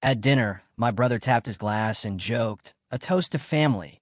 At dinner, my brother tapped his glass and joked, "A toast to family."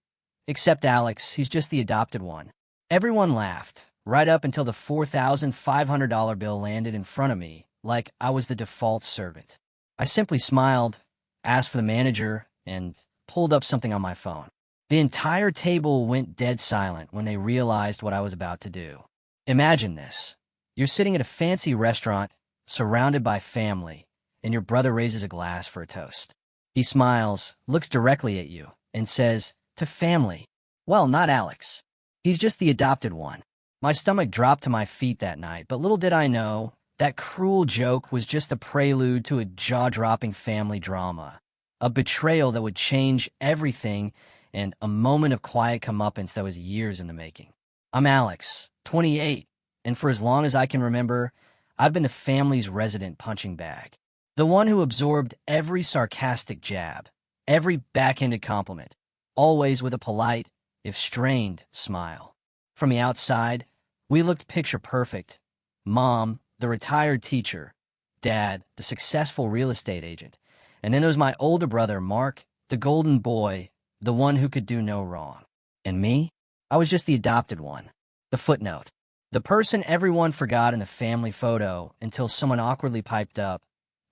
Except Alex, he's just the adopted one. Everyone laughed, right up until the $4,500 bill landed in front of me, like I was the default servant. I simply smiled, asked for the manager, and pulled up something on my phone. The entire table went dead silent when they realized what I was about to do. Imagine this. You're sitting at a fancy restaurant, surrounded by family, and your brother raises a glass for a toast. He smiles, looks directly at you, and says, "To family." Well, not Alex. He's just the adopted one. My stomach dropped to my feet that night, but little did I know, that cruel joke was just a prelude to a jaw-dropping family drama. A betrayal that would change everything, and a moment of quiet comeuppance that was years in the making. I'm Alex, 28, and for as long as I can remember, I've been the family's resident punching bag. The one who absorbed every sarcastic jab, every backhanded compliment, always with a polite, if strained, smile. From the outside, we looked picture perfect. Mom, the retired teacher. Dad, the successful real estate agent. And then there was my older brother, Mark, the golden boy, the one who could do no wrong. And me? I was just the adopted one. The footnote. The person everyone forgot in the family photo until someone awkwardly piped up,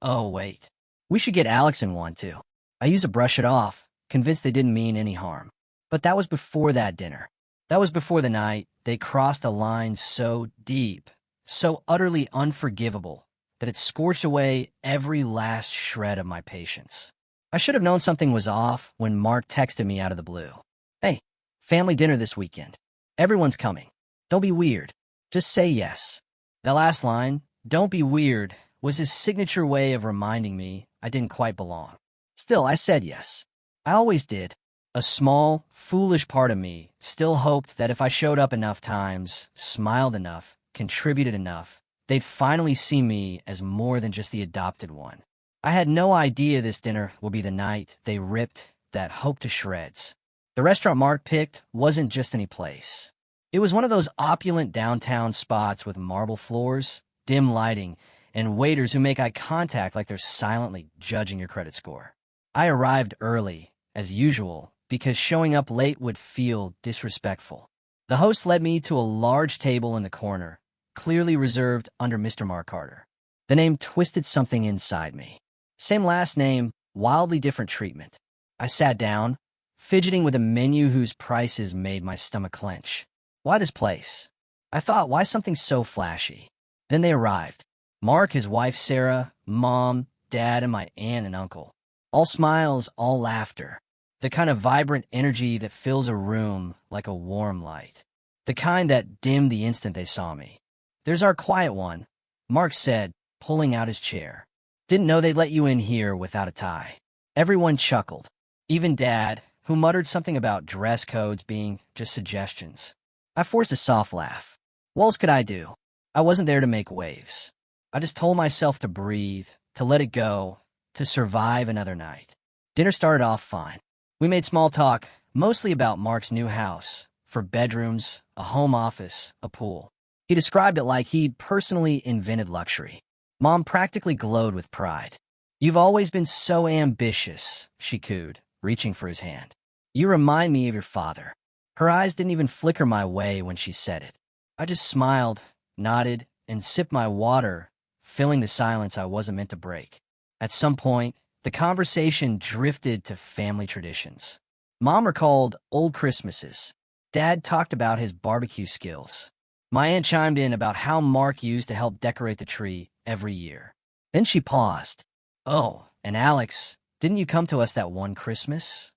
"Oh, wait. We should get Alex in one, too." I used to brush it off, convinced they didn't mean any harm. But that was before that dinner. That was before the night they crossed a line so deep, so utterly unforgivable, that it scorched away every last shred of my patience. I should have known something was off when Mark texted me out of the blue. "Hey, family dinner this weekend. Everyone's coming. Don't be weird. Just say yes." That last line, "Don't be weird," was his signature way of reminding me I didn't quite belong. Still, I said yes. I always did. A small, foolish part of me still hoped that if I showed up enough times, smiled enough, contributed enough, they'd finally see me as more than just the adopted one. I had no idea this dinner would be the night they ripped that hope to shreds. The restaurant Mark picked wasn't just any place. It was one of those opulent downtown spots with marble floors, dim lighting, and waiters who make eye contact like they're silently judging your credit score. I arrived early, as usual, because showing up late would feel disrespectful. The host led me to a large table in the corner, clearly reserved under Mr. Mark Carter. The name twisted something inside me. Same last name, wildly different treatment. I sat down, fidgeting with a menu whose prices made my stomach clench. Why this place? I thought, why something so flashy? Then they arrived. Mark, his wife Sarah, Mom, Dad, and my aunt and uncle. All smiles, all laughter. The kind of vibrant energy that fills a room like a warm light. The kind that dimmed the instant they saw me. "There's our quiet one," Mark said, pulling out his chair. "Didn't know they'd let you in here without a tie." Everyone chuckled. Even Dad, who muttered something about dress codes being just suggestions. I forced a soft laugh. What else could I do? I wasn't there to make waves. I just told myself to breathe, to let it go, to survive another night. Dinner started off fine. We made small talk, mostly about Mark's new house, for bedrooms, a home office, a pool. He described it like he'd personally invented luxury. Mom practically glowed with pride. "You've always been so ambitious," she cooed, reaching for his hand. "You remind me of your father." Her eyes didn't even flicker my way when she said it. I just smiled, nodded, and sipped my water, filling the silence I wasn't meant to break. At some point, the conversation drifted to family traditions. Mom recalled old Christmases. Dad talked about his barbecue skills. My aunt chimed in about how Mark used to help decorate the tree every year. Then she paused. "Oh, and Alex, didn't you come to us that one Christmas?"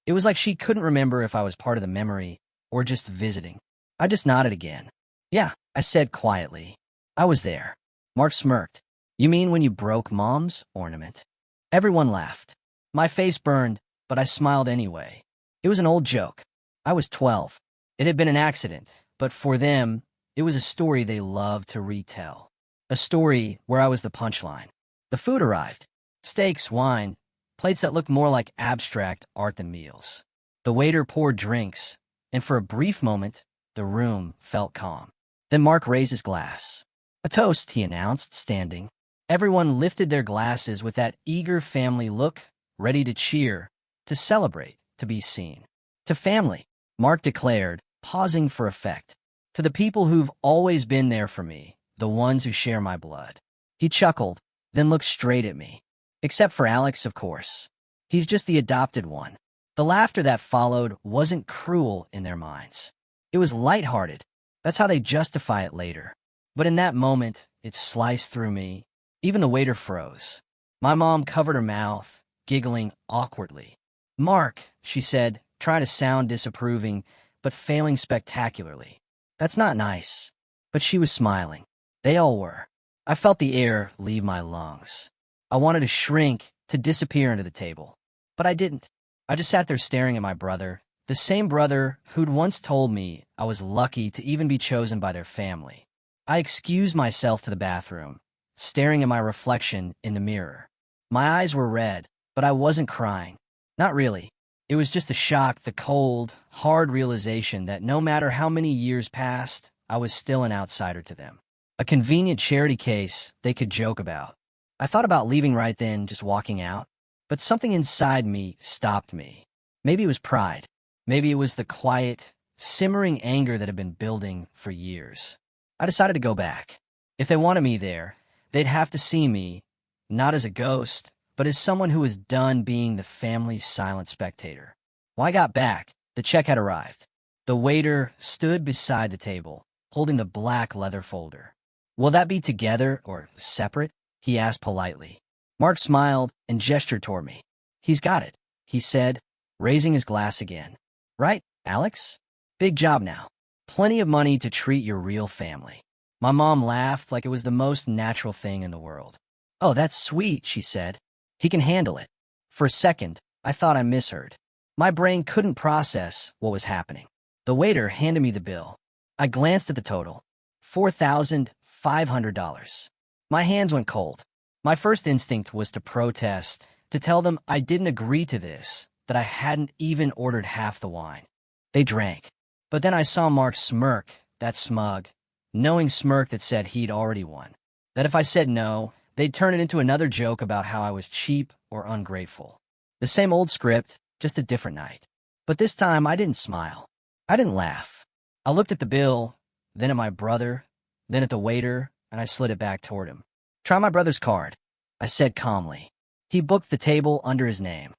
It was like she couldn't remember if I was part of the memory or just visiting. I just nodded again. "Yeah," I said quietly. "I was there." Mark smirked. "You mean when you broke Mom's ornament?" Everyone laughed. My face burned, but I smiled anyway. It was an old joke. I was 12. It had been an accident, but for them, it was a story they loved to retell. A story where I was the punchline. The food arrived. Steaks, wine, plates that looked more like abstract art than meals. The waiter poured drinks, and for a brief moment, the room felt calm. Then Mark raised his glass. "A toast," he announced, standing. Everyone lifted their glasses with that eager family look, ready to cheer, to celebrate, to be seen. To family, Mark declared, pausing for effect. To the people who've always been there for me, the ones who share my blood. He chuckled, then looked straight at me. Except for Alex, of course. He's just the adopted one. The laughter that followed wasn't cruel in their minds. It was lighthearted. That's how they justify it later. But in that moment, it sliced through me. Even the waiter froze. My mom covered her mouth, giggling awkwardly. "Mark," she said, trying to sound disapproving, but failing spectacularly. "That's not nice." But she was smiling. They all were. I felt the air leave my lungs. I wanted to shrink, to disappear under the table. But I didn't. I just sat there staring at my brother, the same brother who'd once told me I was lucky to even be chosen by their family. I excused myself to the bathroom, staring at my reflection in the mirror. My eyes were red, but I wasn't crying. Not really. It was just the shock, the cold, hard realization that no matter how many years passed, I was still an outsider to them. A convenient charity case they could joke about. I thought about leaving right then, just walking out, but something inside me stopped me. Maybe it was pride. Maybe it was the quiet, simmering anger that had been building for years. I decided to go back. If they wanted me there, they'd have to see me, not as a ghost, but as someone who was done being the family's silent spectator. When I got back, the check had arrived. The waiter stood beside the table, holding the black leather folder. "Will that be together or separate?" he asked politely. Mark smiled and gestured toward me. "He's got it," he said, raising his glass again. "Right, Alex? Big job now. Plenty of money to treat your real family." My mom laughed like it was the most natural thing in the world. "Oh, that's sweet," she said. "He can handle it." For a second, I thought I misheard. My brain couldn't process what was happening. The waiter handed me the bill. I glanced at the total. $4,500. My hands went cold. My first instinct was to protest, to tell them I didn't agree to this, that I hadn't even ordered half the wine. They drank. But then I saw Mark smirk, that smug, knowing smirk that said he'd already won. That if I said no, they'd turn it into another joke about how I was cheap or ungrateful. The same old script, just a different night. But this time I didn't smile. I didn't laugh. I looked at the bill, then at my brother, then at the waiter, and I slid it back toward him. "Try my brother's card," I said calmly. He booked the table under his name.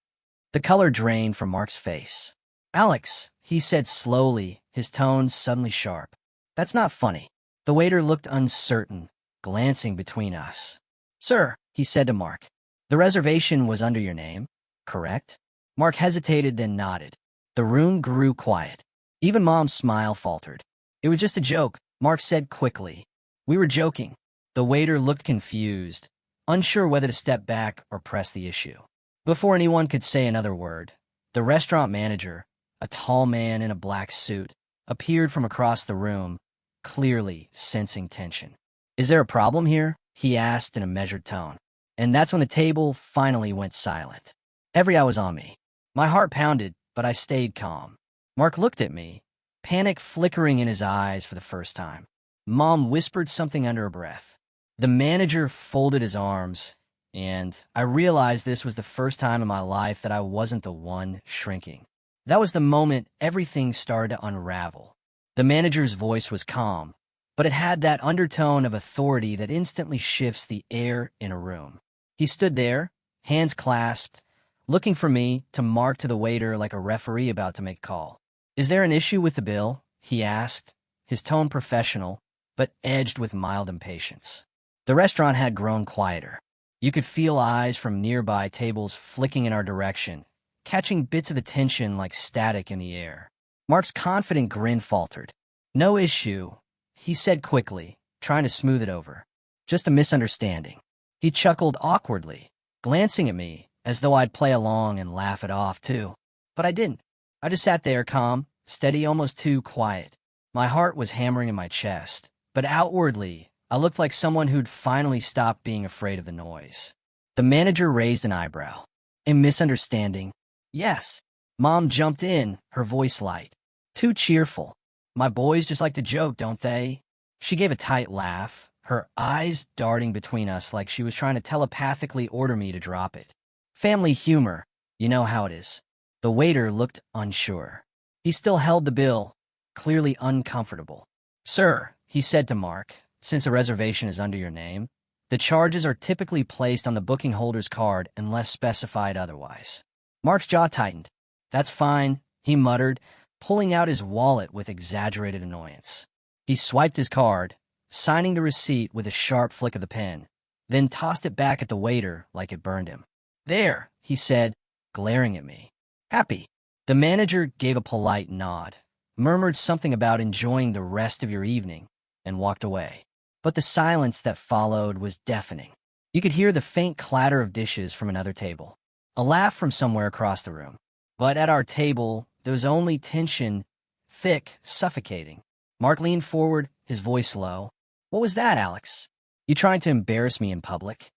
The color drained from Mark's face. "Alex," he said slowly, his tone suddenly sharp. "That's not funny." The waiter looked uncertain, glancing between us. "Sir," he said to Mark, "the reservation was under your name, correct?" Mark hesitated, then nodded. The room grew quiet. Even Mom's smile faltered. "It was just a joke," Mark said quickly. "We were joking." The waiter looked confused, unsure whether to step back or press the issue. Before anyone could say another word, the restaurant manager, a tall man in a black suit, appeared from across the room, clearly sensing tension. "Is there a problem here?" he asked in a measured tone. And that's when the table finally went silent. Every eye was on me. My heart pounded, but I stayed calm. Mark looked at me, panic flickering in his eyes for the first time. Mom whispered something under her breath. The manager folded his arms, and I realized this was the first time in my life that I wasn't the one shrinking. That was the moment everything started to unravel. The manager's voice was calm, but it had that undertone of authority that instantly shifts the air in a room. He stood there, hands clasped, looking from me to Mark to the waiter like a referee about to make a call. "Is there an issue with the bill?" he asked, his tone professional, but edged with mild impatience. The restaurant had grown quieter. You could feel eyes from nearby tables flicking in our direction, catching bits of the tension like static in the air. Mark's confident grin faltered. "No issue," he said quickly, trying to smooth it over. "Just a misunderstanding." He chuckled awkwardly, glancing at me as though I'd play along and laugh it off, too. But I didn't. I just sat there calm, steady, almost too quiet. My heart was hammering in my chest, but outwardly, I looked like someone who'd finally stopped being afraid of the noise. The manager raised an eyebrow. "A misunderstanding?" "Yes." Mom jumped in, her voice light. "Too cheerful. My boys just like to joke, don't they?" She gave a tight laugh, her eyes darting between us like she was trying to telepathically order me to drop it. Family humor, you know how it is. The waiter looked unsure. He still held the bill, clearly uncomfortable. "Sir," he said to Mark, "since a reservation is under your name, the charges are typically placed on the booking holder's card unless specified otherwise." Mark's jaw tightened. "That's fine," he muttered, pulling out his wallet with exaggerated annoyance. He swiped his card, signing the receipt with a sharp flick of the pen, then tossed it back at the waiter like it burned him. "There," he said, glaring at me. "Happy?" The manager gave a polite nod, murmured something about enjoying the rest of your evening, and walked away. But the silence that followed was deafening. You could hear the faint clatter of dishes from another table, a laugh from somewhere across the room. But at our table, there was only tension, thick, suffocating. Mark leaned forward, his voice low. "What was that, Alex? You trying to embarrass me in public?"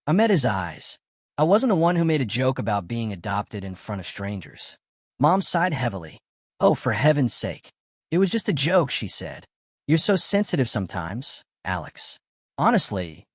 I met his eyes. I wasn't the one who made a joke about being adopted in front of strangers. Mom sighed heavily. "Oh, for heaven's sake. It was just a joke," she said. "You're so sensitive sometimes, Alex. Honestly,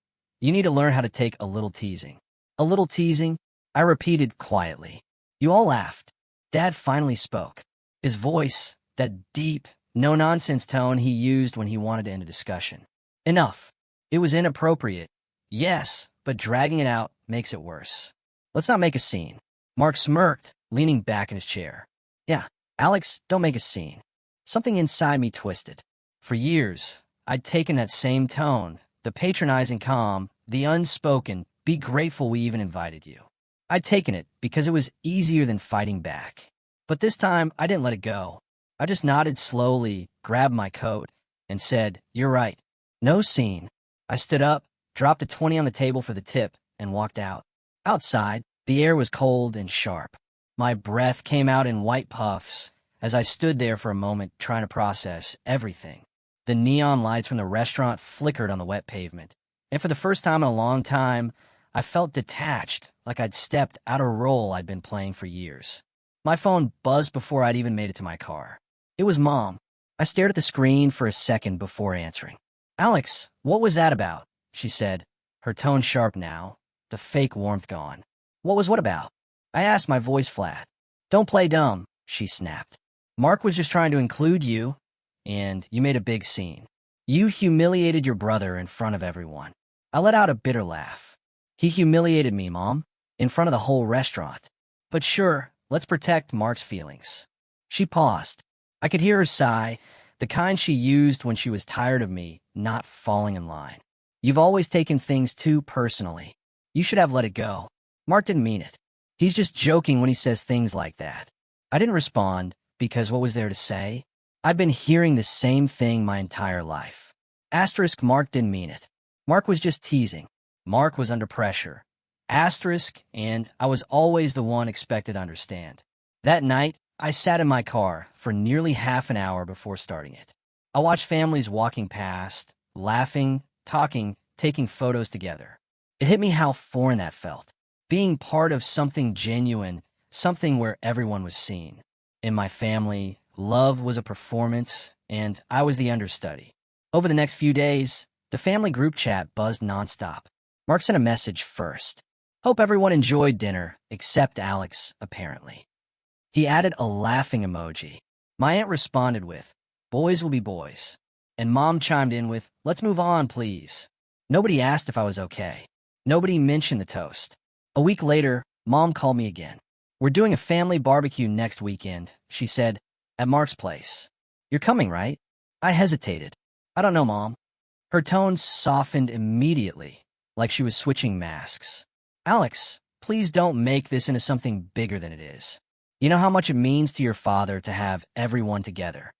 you need to learn how to take a little teasing." "A little teasing?" I repeated quietly. You all laughed. Dad finally spoke. His voice, that deep, no-nonsense tone he used when he wanted to end a discussion. "Enough. It was inappropriate. Yes, but dragging it out makes it worse. Let's not make a scene." Mark smirked, leaning back in his chair. "Yeah, Alex, don't make a scene." Something inside me twisted. For years, I'd taken that same tone, the patronizing calm, the unspoken, "Be grateful we even invited you." I'd taken it because it was easier than fighting back. But this time, I didn't let it go. I just nodded slowly, grabbed my coat, and said, "You're right. No scene." I stood up, dropped a 20 on the table for the tip, and walked out. Outside, the air was cold and sharp. My breath came out in white puffs as I stood there for a moment trying to process everything. The neon lights from the restaurant flickered on the wet pavement, and for the first time in a long time, I felt detached, like I'd stepped out of a role I'd been playing for years. My phone buzzed before I'd even made it to my car. It was Mom. I stared at the screen for a second before answering. "Alex, what was that about?" she said, her tone sharp now, the fake warmth gone. What about?" I asked, my voice flat. "Don't play dumb," she snapped. "Mark was just trying to include you, and you made a big scene. You humiliated your brother in front of everyone." I let out a bitter laugh. "He humiliated me, Mom, in front of the whole restaurant. But sure, let's protect Mark's feelings." She paused. I could hear her sigh, the kind she used when she was tired of me not falling in line. "You've always taken things too personally. You should have let it go. Mark didn't mean it. He's just joking when he says things like that." I didn't respond, because what was there to say? I'd been hearing the same thing my entire life. Asterisk, Mark didn't mean it. Mark was just teasing. Mark was under pressure. Asterisk, and I was always the one expected to understand. That night, I sat in my car for nearly half an hour before starting it. I watched families walking past, laughing, talking, taking photos together. It hit me how foreign that felt. Being part of something genuine, something where everyone was seen. In my family, love was a performance, and I was the understudy. Over the next few days, the family group chat buzzed nonstop. Mark sent a message first. "Hope everyone enjoyed dinner, except Alex, apparently." He added a laughing emoji. My aunt responded with, "Boys will be boys." And Mom chimed in with, "Let's move on, please." Nobody asked if I was okay. Nobody mentioned the toast. A week later, Mom called me again. "We're doing a family barbecue next weekend," she said, "at Mark's place. You're coming, right?" I hesitated. "I don't know, Mom." Her tone softened immediately, like she was switching masks. "Alex, please don't make this into something bigger than it is. You know how much it means to your father to have everyone together."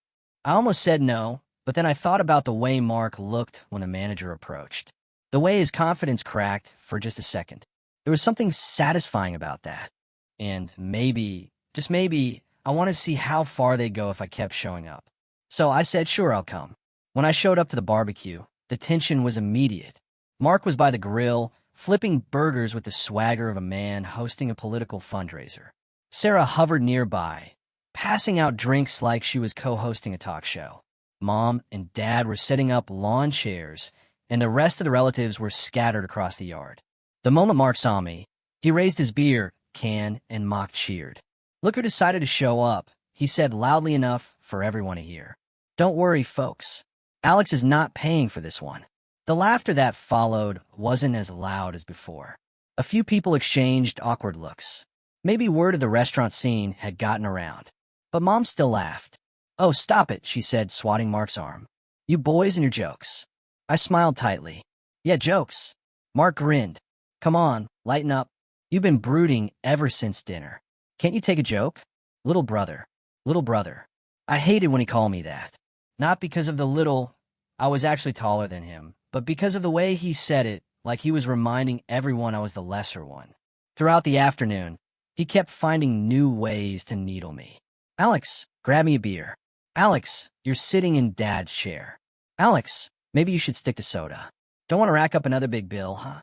I almost said no, but then I thought about the way Mark looked when the manager approached. The way his confidence cracked for just a second. There was something satisfying about that. And maybe, just maybe, I wanted to see how far they'd go if I kept showing up. So I said, "Sure, I'll come." When I showed up to the barbecue, the tension was immediate. Mark was by the grill, flipping burgers with the swagger of a man hosting a political fundraiser. Sarah hovered nearby, passing out drinks like she was co-hosting a talk show. Mom and Dad were setting up lawn chairs, and the rest of the relatives were scattered across the yard. The moment Mark saw me, he raised his beer can and mock cheered. "Look who decided to show up," he said loudly enough for everyone to hear. "Don't worry, folks. Alex is not paying for this one." The laughter that followed wasn't as loud as before. A few people exchanged awkward looks. Maybe word of the restaurant scene had gotten around. But Mom still laughed. "Oh, stop it," she said, swatting Mark's arm. "You boys and your jokes." I smiled tightly. "Yeah, jokes." Mark grinned. "Come on, lighten up. You've been brooding ever since dinner. Can't you take a joke? Little brother. Little brother." I hated when he called me that. Not because of the little, I was actually taller than him, but because of the way he said it, like he was reminding everyone I was the lesser one. Throughout the afternoon, he kept finding new ways to needle me. "Alex, grab me a beer. Alex, you're sitting in Dad's chair. Alex, maybe you should stick to soda. Don't want to rack up another big bill, huh?"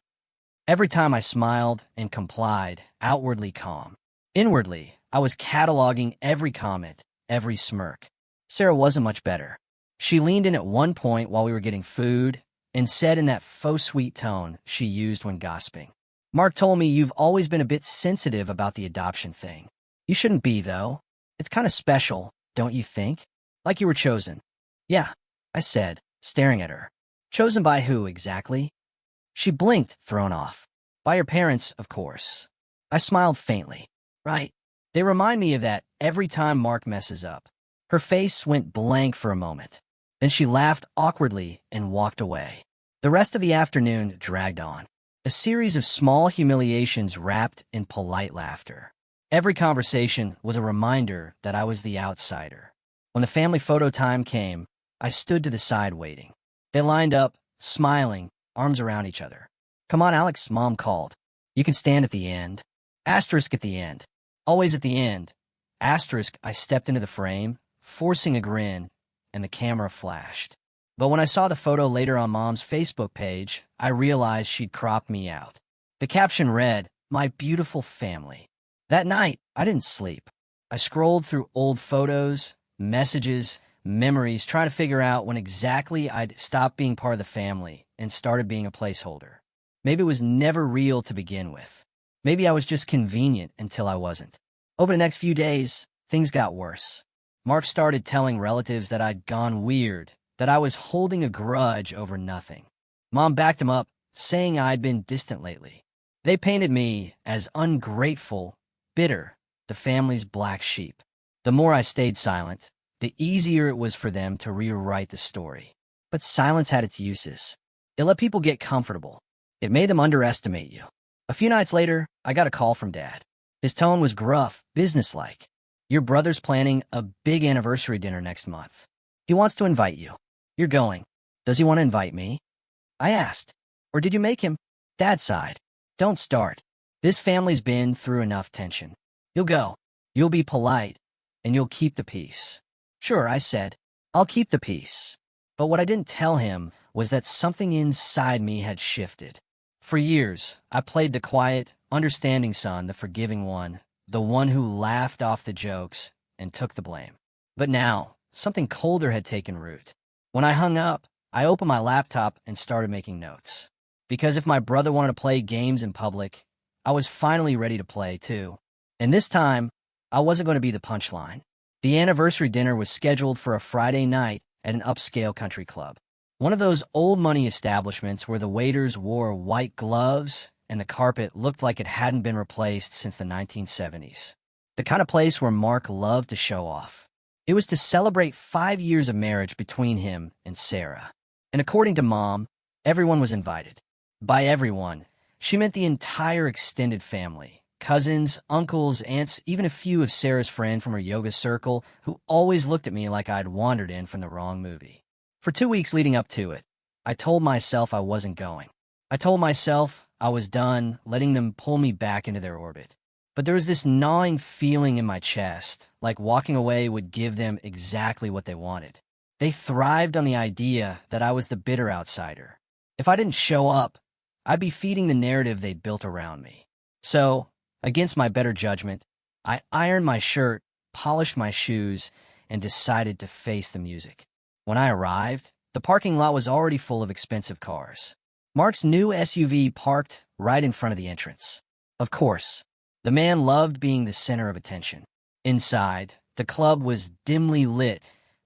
Every time I smiled and complied, outwardly calm. Inwardly, I was cataloging every comment, every smirk. Sarah wasn't much better. She leaned in at one point while we were getting food and said in that faux sweet tone she used when gossiping, "Mark told me you've always been a bit sensitive about the adoption thing. You shouldn't be, though. It's kind of special, don't you think? Like you were chosen." "Yeah," I said, staring at her. "Chosen by who, exactly?" She blinked, thrown off. "By your parents, of course." I smiled faintly. "Right. They remind me of that every time Mark messes up." Her face went blank for a moment. Then she laughed awkwardly and walked away. The rest of the afternoon dragged on. A series of small humiliations wrapped in polite laughter. Every conversation was a reminder that I was the outsider. When the family photo time came, I stood to the side waiting. They lined up, smiling, arms around each other. "Come on, Alex," Mom called. "You can stand at the end." Asterisk at the end. Always at the end. Asterisk, I stepped into the frame, forcing a grin, and the camera flashed. But when I saw the photo later on Mom's Facebook page, I realized she'd cropped me out. The caption read, "My beautiful family." That night, I didn't sleep. I scrolled through old photos, messages, memories, trying to figure out when exactly I'd stopped being part of the family and started being a placeholder. Maybe it was never real to begin with. Maybe I was just convenient until I wasn't. Over the next few days, things got worse. Mark started telling relatives that I'd gone weird, that I was holding a grudge over nothing. Mom backed him up, saying I'd been distant lately. They painted me as ungrateful, bitter, the family's black sheep. The more I stayed silent, the easier it was for them to rewrite the story. But silence had its uses. It let people get comfortable. It made them underestimate you. A few nights later, I got a call from Dad. His tone was gruff, businesslike. "Your brother's planning a big anniversary dinner next month. He wants to invite you. You're going. Does he want to invite me?" I asked. "Or did you make him?" Dad sighed. "Don't start. This family's been through enough tension. You'll go. You'll be polite, and you'll keep the peace." "Sure," I said. "I'll keep the peace." But what I didn't tell him was that something inside me had shifted. For years, I played the quiet, understanding son, the forgiving one, the one who laughed off the jokes and took the blame. But now, something colder had taken root. When I hung up, I opened my laptop and started making notes. Because if my brother wanted to play games in public, I was finally ready to play too. And this time, I wasn't going to be the punchline. The anniversary dinner was scheduled for a Friday night at an upscale country club. One of those old money establishments where the waiters wore white gloves and the carpet looked like it hadn't been replaced since the 1970s. The kind of place where Mark loved to show off. It was to celebrate 5 years of marriage between him and Sarah. And according to Mom, everyone was invited. By everyone, she meant the entire extended family. Cousins, uncles, aunts, even a few of Sarah's friends from her yoga circle who always looked at me like I'd wandered in from the wrong movie. For 2 weeks leading up to it, I told myself I wasn't going. I told myself I was done letting them pull me back into their orbit. But there was this gnawing feeling in my chest, like walking away would give them exactly what they wanted. They thrived on the idea that I was the bitter outsider. If I didn't show up, I'd be feeding the narrative they'd built around me. So, against my better judgment, I ironed my shirt, polished my shoes, and decided to face the music. When I arrived, The parking lot was already full of expensive cars. Mark's new SUV parked right in front of the entrance. Of course, the man loved being the center of attention. Inside, the club was dimly lit,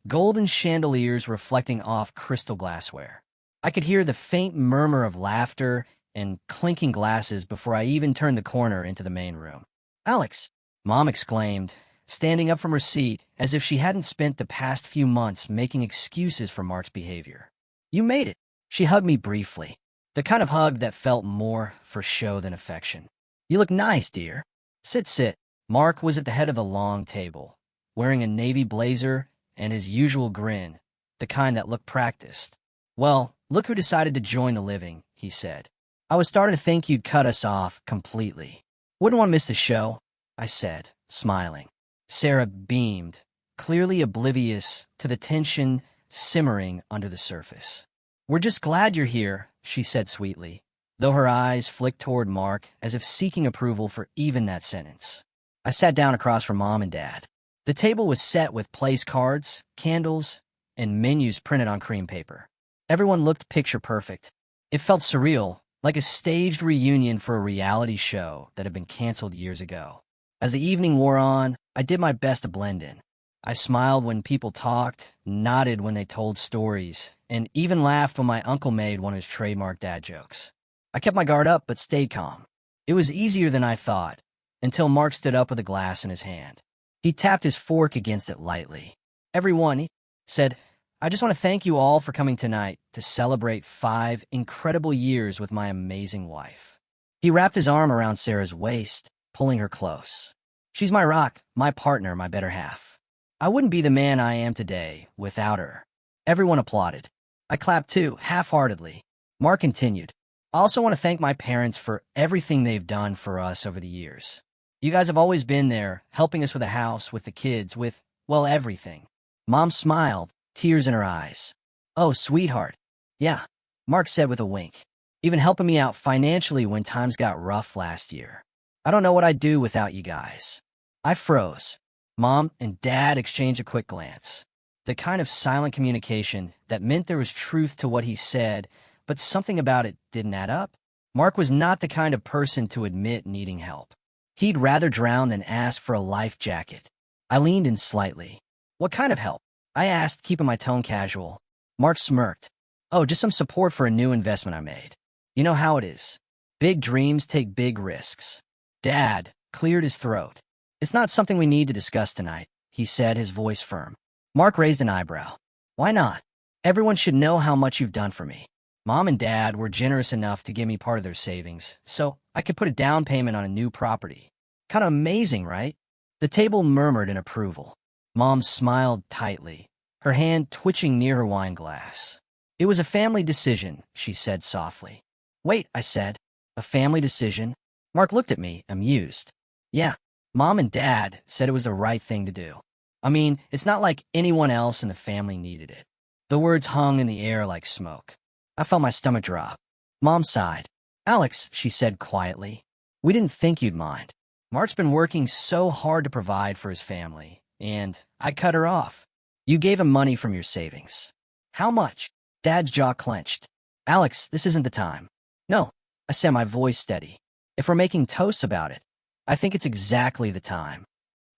golden chandeliers reflecting off crystal glassware. I could hear the faint murmur of laughter and clinking glasses before I even turned the corner into the main room. "Alex!" Mom exclaimed, standing up from her seat as if she hadn't spent the past few months making excuses for Mark's behavior. "You made it." She hugged me briefly, the kind of hug that felt more for show than affection. "You look nice, dear." Sit. Mark was at the head of the long table, wearing a navy blazer and his usual grin, the kind that looked practiced. "Well, look who decided to join the living," he said. "I was starting to think you'd cut us off completely." "Wouldn't want to miss the show," I said, smiling. Sarah beamed, clearly oblivious to the tension simmering under the surface. "We're just glad you're here," she said sweetly, though her eyes flicked toward Mark as if seeking approval for even that sentence. I sat down across from Mom and Dad. The table was set with place cards, candles, and menus printed on cream paper. Everyone looked picture perfect. It felt surreal, like a staged reunion for a reality show that had been canceled years ago. As the evening wore on, I did my best to blend in. I smiled when people talked, nodded when they told stories, and even laughed when my uncle made one of his trademark dad jokes. I kept my guard up but stayed calm. It was easier than I thought, until Mark stood up with a glass in his hand. He tapped his fork against it lightly. "Everyone," he said, "I just want to thank you all for coming tonight to celebrate 5 incredible years with my amazing wife." He wrapped his arm around Sarah's waist, pulling her close. "She's my rock, my partner, my better half. I wouldn't be the man I am today without her." Everyone applauded. I clapped too, half-heartedly. Mark continued, "I also want to thank my parents for everything they've done for us over the years. You guys have always been there, helping us with the house, with the kids, with, well, everything." Mom smiled, tears in her eyes. "Oh, sweetheart." "Yeah," Mark said with a wink. "Even helping me out financially when times got rough last year. I don't know what I'd do without you guys." I froze. Mom and Dad exchanged a quick glance. The kind of silent communication that meant there was truth to what he said, but something about it didn't add up. Mark was not the kind of person to admit needing help. He'd rather drown than ask for a life jacket. I leaned in slightly. "What kind of help?" I asked, keeping my tone casual. Mark smirked. "Oh, just some support for a new investment I made. You know how it is. Big dreams take big risks." Dad cleared his throat. "It's not something we need to discuss tonight," he said, his voice firm. Mark raised an eyebrow. "Why not? Everyone should know how much you've done for me." Mom and Dad were generous enough to give me part of their savings, so I could put a down payment on a new property. Kind of amazing, right? The table murmured in approval. Mom smiled tightly, her hand twitching near her wine glass. "It was a family decision," she said softly. "Wait," I said. "A family decision?" Mark looked at me, amused. "Yeah, Mom and Dad said it was the right thing to do. I mean, it's not like anyone else in the family needed it." The words hung in the air like smoke. I felt my stomach drop. Mom sighed. "Alex," she said quietly, "we didn't think you'd mind. Mark's been working so hard to provide for his family, and I cut her off. You gave him money from your savings." "How much?" Dad's jaw clenched. "Alex, this isn't the time." "No," I said, my voice steady. "If we're making toasts about it, I think it's exactly the time."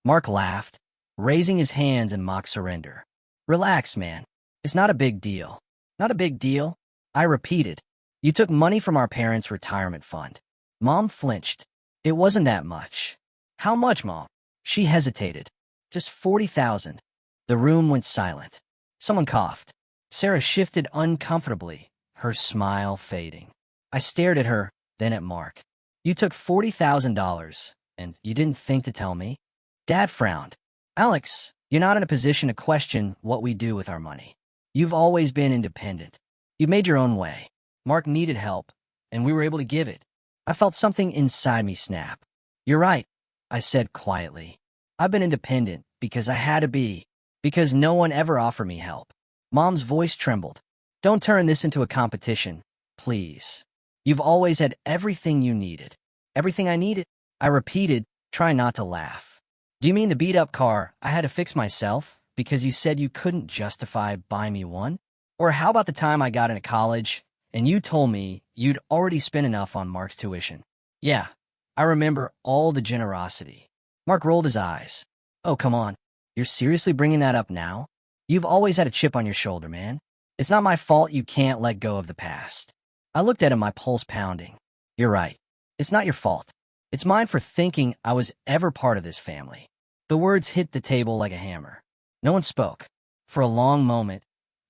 Mark laughed, raising his hands in mock surrender. "Relax, man. It's not a big deal." "Not a big deal?" I repeated. "You took money from our parents' retirement fund." Mom flinched. "It wasn't that much." "How much, Mom?" She hesitated. "Just 40,000. The room went silent. Someone coughed. Sarah shifted uncomfortably, her smile fading. I stared at her, then at Mark. "You took $40,000, and you didn't think to tell me?" Dad frowned. "Alex, you're not in a position to question what we do with our money. You've always been independent. You've made your own way. Mark needed help, and we were able to give it." I felt something inside me snap. "You're right," I said quietly. "I've been independent because I had to be, because no one ever offered me help." Mom's voice trembled. "Don't turn this into a competition, please. You've always had everything you needed." "Everything I needed?" I repeated, trying not to laugh. "Do you mean the beat-up car I had to fix myself because you said you couldn't justify buying me one?" Or how about the time I got into college and you told me you'd already spent enough on Mark's tuition? Yeah, I remember all the generosity. Mark rolled his eyes. Oh, come on. You're seriously bringing that up now? You've always had a chip on your shoulder, man. It's not my fault you can't let go of the past. I looked at him, my pulse pounding. You're right. It's not your fault. It's mine for thinking I was ever part of this family. The words hit the table like a hammer. No one spoke. For a long moment,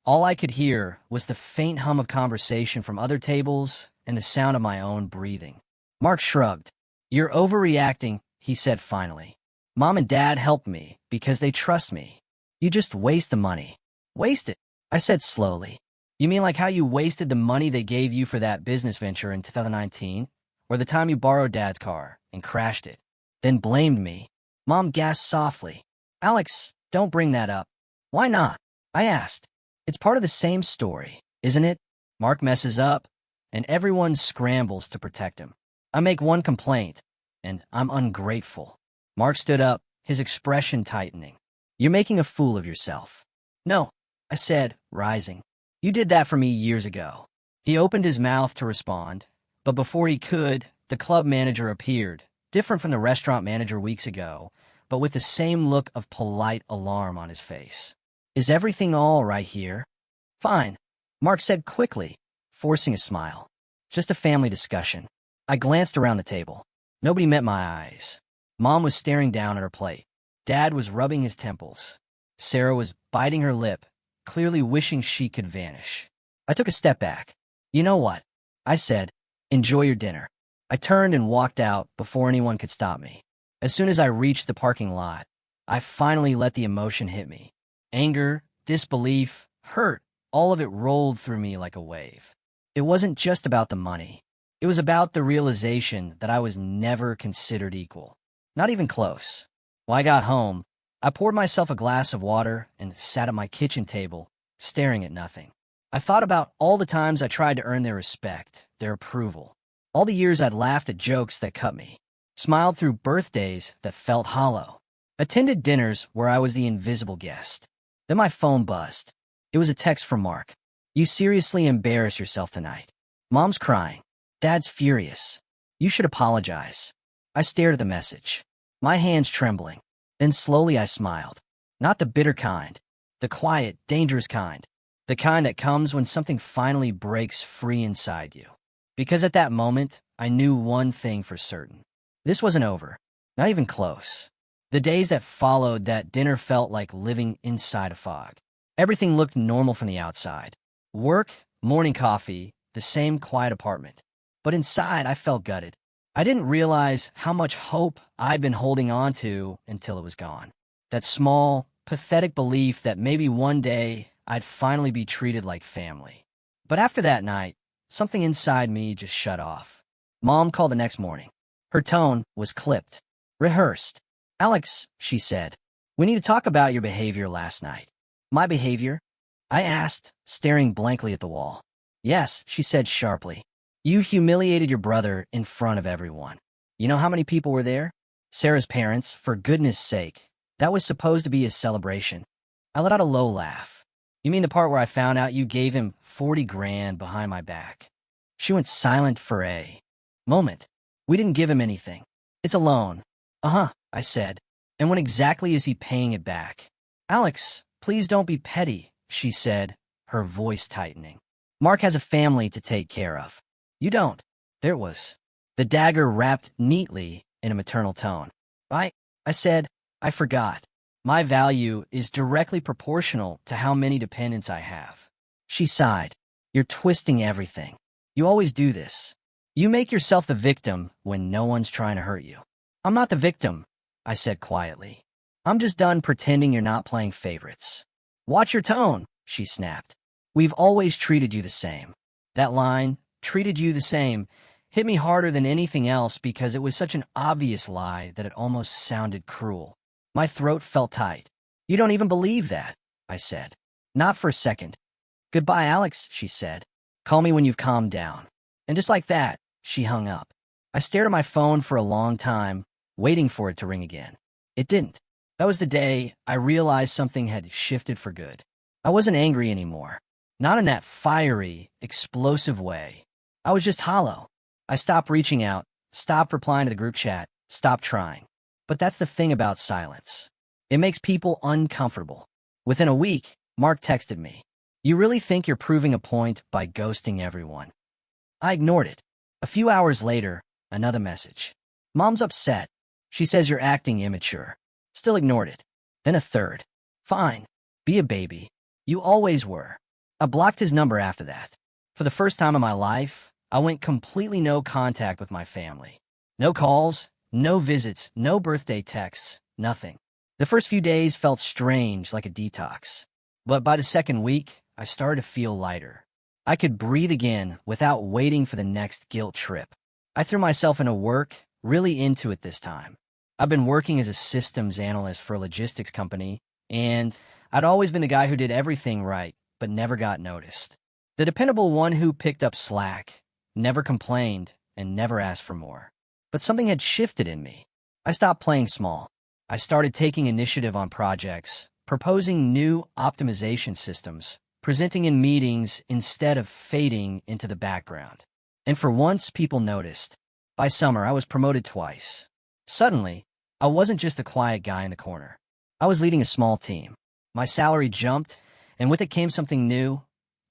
all I could hear was the faint hum of conversation from other tables and the sound of my own breathing. Mark shrugged. You're overreacting, he said finally. Mom and Dad helped me because they trust me. You just waste the money. Waste it, I said slowly. You mean like how you wasted the money they gave you for that business venture in 2019? Or the time you borrowed Dad's car and crashed it, then blamed me? Mom gasped softly. Alex, don't bring that up. Why not? I asked. It's part of the same story, isn't it? Mark messes up, and everyone scrambles to protect him. I make one complaint, and I'm ungrateful. Mark stood up, his expression tightening. You're making a fool of yourself. No, I said, rising. You did that for me years ago. He opened his mouth to respond, but before he could, the club manager appeared, different from the restaurant manager weeks ago, but with the same look of polite alarm on his face. Is everything all right here? Fine, Mark said quickly, forcing a smile. Just a family discussion. I glanced around the table. Nobody met my eyes. Mom was staring down at her plate. Dad was rubbing his temples. Sarah was biting her lip, clearly wishing she could vanish. I took a step back. You know what? I said, enjoy your dinner. I turned and walked out before anyone could stop me. As soon as I reached the parking lot, I finally let the emotion hit me. Anger, disbelief, hurt, all of it rolled through me like a wave. It wasn't just about the money. It was about the realization that I was never considered equal. Not even close. When I got home, I poured myself a glass of water and sat at my kitchen table, staring at nothing. I thought about all the times I tried to earn their respect, their approval. All the years I'd laughed at jokes that cut me, smiled through birthdays that felt hollow, attended dinners where I was the invisible guest. Then my phone buzzed. It was a text from Mark. You seriously embarrass yourself tonight. Mom's crying. Dad's furious. You should apologize. I stared at the message, my hands trembling. Then slowly I smiled. Not the bitter kind, the quiet, dangerous kind. The kind that comes when something finally breaks free inside you. Because at that moment, I knew one thing for certain. This wasn't over. Not even close. The days that followed that dinner felt like living inside a fog. Everything looked normal from the outside. Work, morning coffee, the same quiet apartment. But inside, I felt gutted. I didn't realize how much hope I'd been holding on to until it was gone. That small, pathetic belief that maybe one day I'd finally be treated like family. But after that night, something inside me just shut off. Mom called the next morning. Her tone was clipped, rehearsed. Alex, she said, we need to talk about your behavior last night. My behavior? I asked, staring blankly at the wall. Yes, she said sharply. You humiliated your brother in front of everyone. You know how many people were there? Sarah's parents, for goodness sake. That was supposed to be a celebration. I let out a low laugh. You mean the part where I found out you gave him 40 grand behind my back? She went silent for a moment. We didn't give him anything. It's a loan. Uh-huh, I said. And when exactly is he paying it back? Alex, please don't be petty, she said, her voice tightening. Mark has a family to take care of. You don't. There it was. The dagger wrapped neatly in a maternal tone. I said, I forgot. My value is directly proportional to how many dependents I have. She sighed. You're twisting everything. You always do this. You make yourself the victim when no one's trying to hurt you. I'm not the victim, I said quietly. I'm just done pretending you're not playing favorites. Watch your tone, she snapped. We've always treated you the same. That line, treated you the same, hit me harder than anything else because it was such an obvious lie that it almost sounded cruel. My throat felt tight. You don't even believe that, I said. Not for a second. Goodbye, Alex, she said. Call me when you've calmed down. And just like that, she hung up. I stared at my phone for a long time, waiting for it to ring again. It didn't. That was the day I realized something had shifted for good. I wasn't angry anymore. Not in that fiery, explosive way. I was just hollow. I stopped reaching out, stopped replying to the group chat, stopped trying. But that's the thing about silence. It makes people uncomfortable. Within a week, Mark texted me. You really think you're proving a point by ghosting everyone? I ignored it. A few hours later, another message. Mom's upset. She says you're acting immature. Still ignored it. Then a third. Fine. Be a baby. You always were. I blocked his number after that. For the first time in my life, I went completely no contact with my family. No calls, no visits, no birthday texts, nothing. The first few days felt strange, like a detox. But by the second week, I started to feel lighter. I could breathe again without waiting for the next guilt trip. I threw myself into work, really into it this time. I've been working as a systems analyst for a logistics company, and I'd always been the guy who did everything right, but never got noticed. The dependable one who picked up slack, never complained, and never asked for more. But something had shifted in me. I stopped playing small. I started taking initiative on projects, proposing new optimization systems, presenting in meetings instead of fading into the background. And for once, people noticed. By summer, I was promoted twice. Suddenly, I wasn't just the quiet guy in the corner. I was leading a small team. My salary jumped, and with it came something new,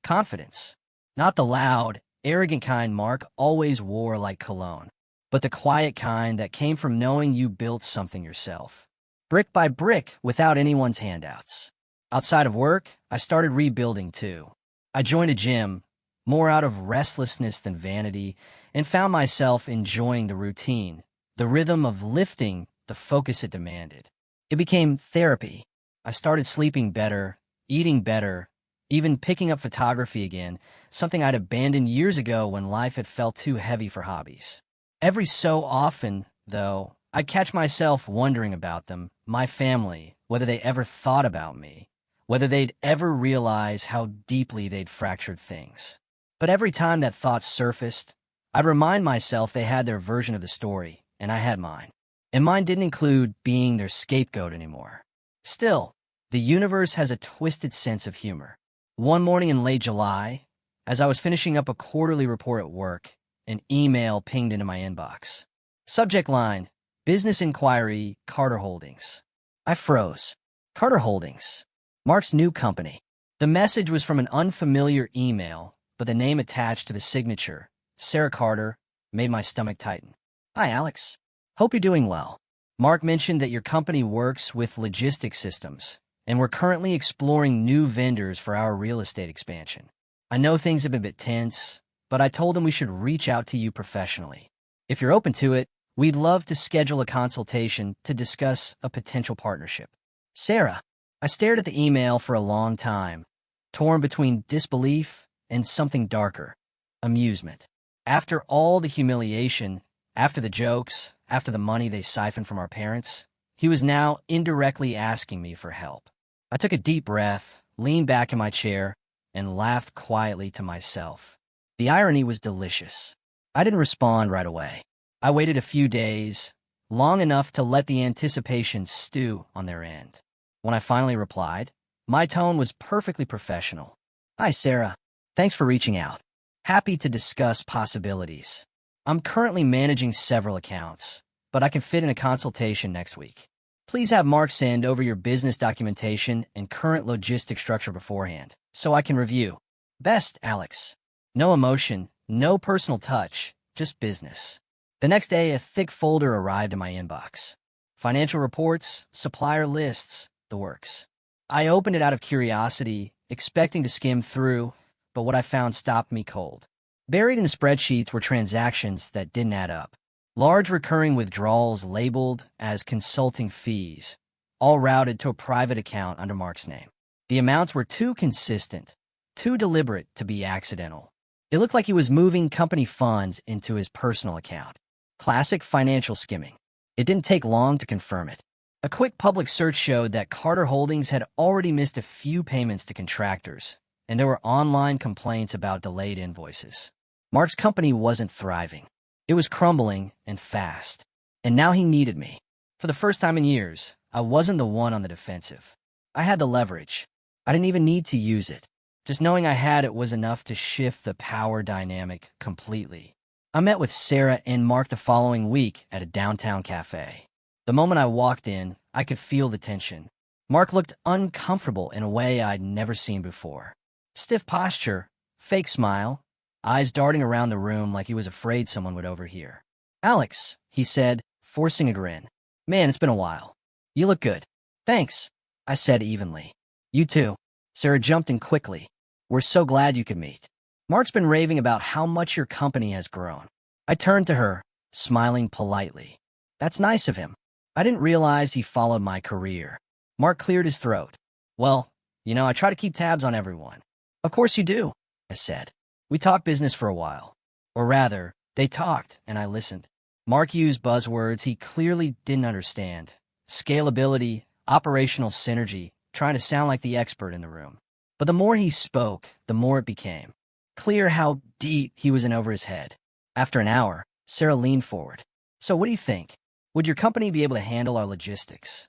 confidence. Not the loud, arrogant kind Mark always wore like cologne, but the quiet kind that came from knowing you built something yourself. Brick by brick, without anyone's handouts. Outside of work, I started rebuilding too. I joined a gym, more out of restlessness than vanity, and found myself enjoying the routine, the rhythm of lifting, the focus it demanded. It became therapy. I started sleeping better, eating better, even picking up photography again, something I'd abandoned years ago when life had felt too heavy for hobbies. Every so often, though, I'd catch myself wondering about them, my family, whether they ever thought about me, whether they'd ever realize how deeply they'd fractured things. But every time that thought surfaced, I'd remind myself they had their version of the story, and I had mine. And mine didn't include being their scapegoat anymore. Still, the universe has a twisted sense of humor. One morning in late July, as I was finishing up a quarterly report at work, an email pinged into my inbox. Subject line, Business Inquiry, Carter Holdings. I froze. Carter Holdings. Mark's new company. The message was from an unfamiliar email, but the name attached to the signature, Sarah Carter, made my stomach tighten. Hi, Alex. Hope you're doing well. Mark mentioned that your company works with logistics systems, and we're currently exploring new vendors for our real estate expansion. I know things have been a bit tense, but I told him we should reach out to you professionally. If you're open to it, we'd love to schedule a consultation to discuss a potential partnership. Sarah. I stared at the email for a long time, torn between disbelief and something darker, amusement. After all the humiliation, after the jokes, after the money they siphoned from our parents, he was now indirectly asking me for help. I took a deep breath, leaned back in my chair, and laughed quietly to myself. The irony was delicious. I didn't respond right away. I waited a few days, long enough to let the anticipation stew on their end. When I finally replied, my tone was perfectly professional. Hi, Sarah. Thanks for reaching out. Happy to discuss possibilities. I'm currently managing several accounts, but I can fit in a consultation next week. Please have Mark send over your business documentation and current logistic structure beforehand, so I can review. Best, Alex. No emotion, no personal touch, just business. The next day, a thick folder arrived in my inbox. Financial reports, supplier lists, the works. I opened it out of curiosity, expecting to skim through, but what I found stopped me cold. Buried in the spreadsheets were transactions that didn't add up. Large recurring withdrawals labeled as consulting fees, all routed to a private account under Mark's name. The amounts were too consistent, too deliberate to be accidental. It looked like he was moving company funds into his personal account. Classic financial skimming. It didn't take long to confirm it. A quick public search showed that Carter Holdings had already missed a few payments to contractors, and there were online complaints about delayed invoices. Mark's company wasn't thriving. It was crumbling and fast. And now he needed me. For the first time in years, I wasn't the one on the defensive. I had the leverage. I didn't even need to use it. Just knowing I had it was enough to shift the power dynamic completely. I met with Sarah and Mark the following week at a downtown cafe. The moment I walked in, I could feel the tension. Mark looked uncomfortable in a way I'd never seen before. Stiff posture, fake smile, eyes darting around the room like he was afraid someone would overhear. "Alex," he said, forcing a grin. "Man, it's been a while. You look good." "Thanks," I said evenly. "You too." Sarah jumped in quickly. "We're so glad you could meet. Mark's been raving about how much your company has grown." I turned to her, smiling politely. "That's nice of him. I didn't realize he followed my career." Mark cleared his throat. "Well, I try to keep tabs on everyone." "Of course you do," I said. We talked business for a while. Or rather, they talked, and I listened. Mark used buzzwords he clearly didn't understand. Scalability, operational synergy, trying to sound like the expert in the room. But the more he spoke, the more it became clear how deep he was in over his head. After an hour, Sarah leaned forward. "So what do you think? Would your company be able to handle our logistics?"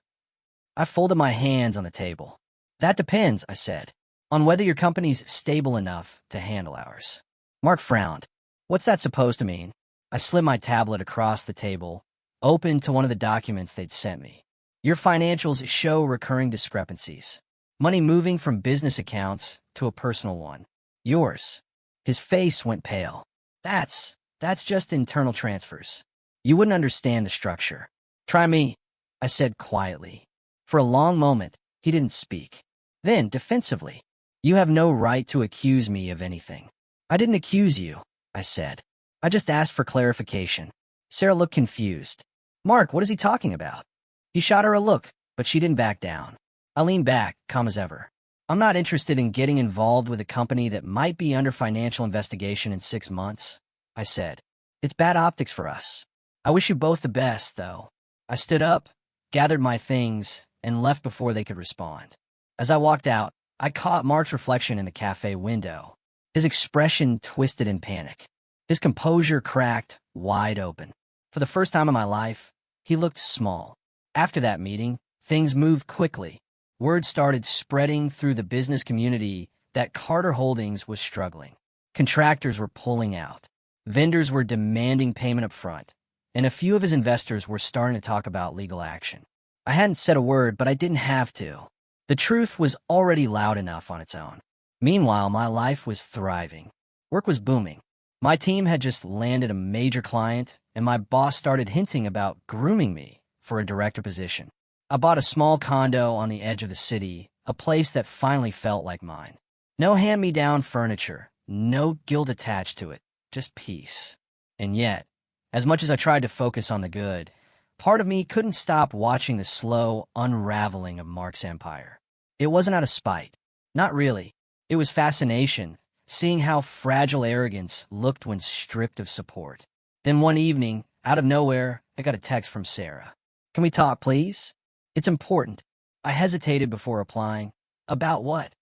I folded my hands on the table. "That depends," I said, "on whether your company's stable enough to handle ours." Mark frowned. "What's that supposed to mean?" I slid my tablet across the table, opened to one of the documents they'd sent me. "Your financials show recurring discrepancies. Money moving from business accounts to a personal one. Yours." His face went pale. That's just internal transfers. You wouldn't understand the structure." "Try me," I said quietly. For a long moment, he didn't speak. Then, defensively, "You have no right to accuse me of anything." "I didn't accuse you," I said. "I just asked for clarification." Sarah looked confused. "Mark, what is he talking about?" He shot her a look, but she didn't back down. I leaned back, calm as ever. "I'm not interested in getting involved with a company that might be under financial investigation in 6 months," I said. "It's bad optics for us. I wish you both the best, though." I stood up, gathered my things, and left before they could respond. As I walked out, I caught Mark's reflection in the cafe window. His expression twisted in panic. His composure cracked wide open. For the first time in my life, he looked small. After that meeting, things moved quickly. Word started spreading through the business community that Carter Holdings was struggling. Contractors were pulling out. Vendors were demanding payment up front, and a few of his investors were starting to talk about legal action. I hadn't said a word, but I didn't have to. The truth was already loud enough on its own. Meanwhile, my life was thriving. Work was booming. My team had just landed a major client, and my boss started hinting about grooming me for a director position. I bought a small condo on the edge of the city, a place that finally felt like mine. No hand-me-down furniture, no guilt attached to it, just peace. And yet, as much as I tried to focus on the good, part of me couldn't stop watching the slow unraveling of Mark's empire. It wasn't out of spite. Not really. It was fascination, seeing how fragile arrogance looked when stripped of support. Then one evening, out of nowhere, I got a text from Sarah. "Can we talk, please? It's important." I hesitated before replying. "About what?"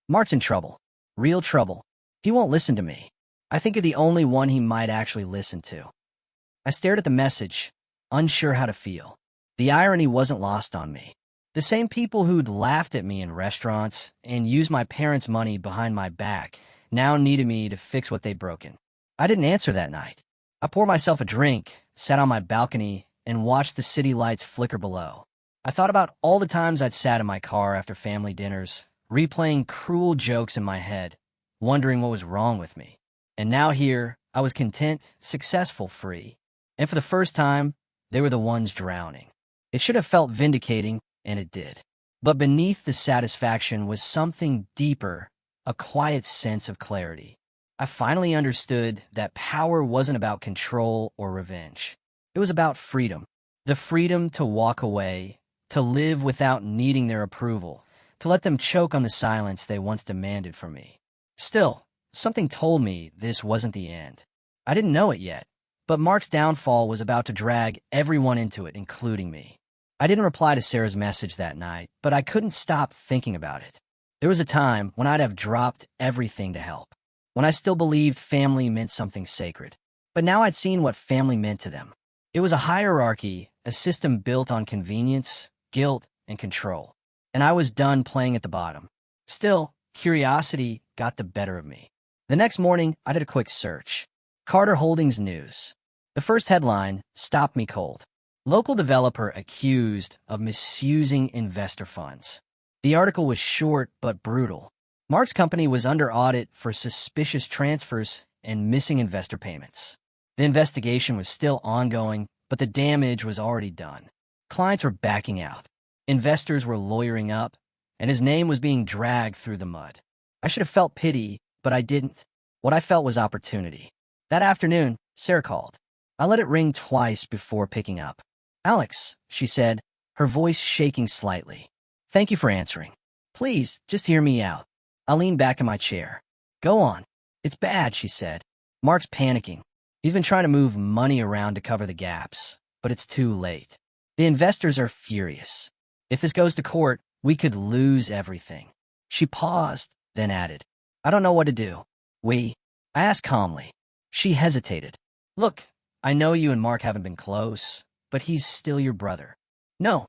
"Mark's in trouble. Real trouble. He won't listen to me. I think you're the only one he might actually listen to." I stared at the message, unsure how to feel. The irony wasn't lost on me. The same people who'd laughed at me in restaurants and used my parents' money behind my back now needed me to fix what they'd broken. I didn't answer that night. I poured myself a drink, sat on my balcony, and watched the city lights flicker below. I thought about all the times I'd sat in my car after family dinners, replaying cruel jokes in my head, wondering what was wrong with me. And now here, I was content, successful, free. And for the first time, they were the ones drowning. It should have felt vindicating, and it did. But beneath the satisfaction was something deeper, a quiet sense of clarity. I finally understood that power wasn't about control or revenge. It was about freedom. The freedom to walk away, to live without needing their approval, to let them choke on the silence they once demanded from me. Still, something told me this wasn't the end. I didn't know it yet, but Mark's downfall was about to drag everyone into it, including me. I didn't reply to Sarah's message that night, but I couldn't stop thinking about it. There was a time when I'd have dropped everything to help, when I still believed family meant something sacred. But now I'd seen what family meant to them. It was a hierarchy, a system built on convenience, guilt, and control. And I was done playing at the bottom. Still, curiosity got the better of me. The next morning, I did a quick search. Carter Holdings News. The first headline stopped me cold. Local developer accused of misusing investor funds. The article was short but brutal. Mark's company was under audit for suspicious transfers and missing investor payments. The investigation was still ongoing, but the damage was already done. Clients were backing out. Investors were lawyering up, and his name was being dragged through the mud. I should have felt pity, but I didn't. What I felt was opportunity. That afternoon, Sarah called. I let it ring twice before picking up. "Alex," she said, her voice shaking slightly. "Thank you for answering. Please, just hear me out." I leaned back in my chair. "Go on." "It's bad," she said. "Mark's panicking. He's been trying to move money around to cover the gaps, but it's too late. The investors are furious. If this goes to court, we could lose everything." She paused, then added, "I don't know what to do." "We?" I asked calmly. She hesitated. "Look, I know you and Mark haven't been close, but he's still your brother." "No,"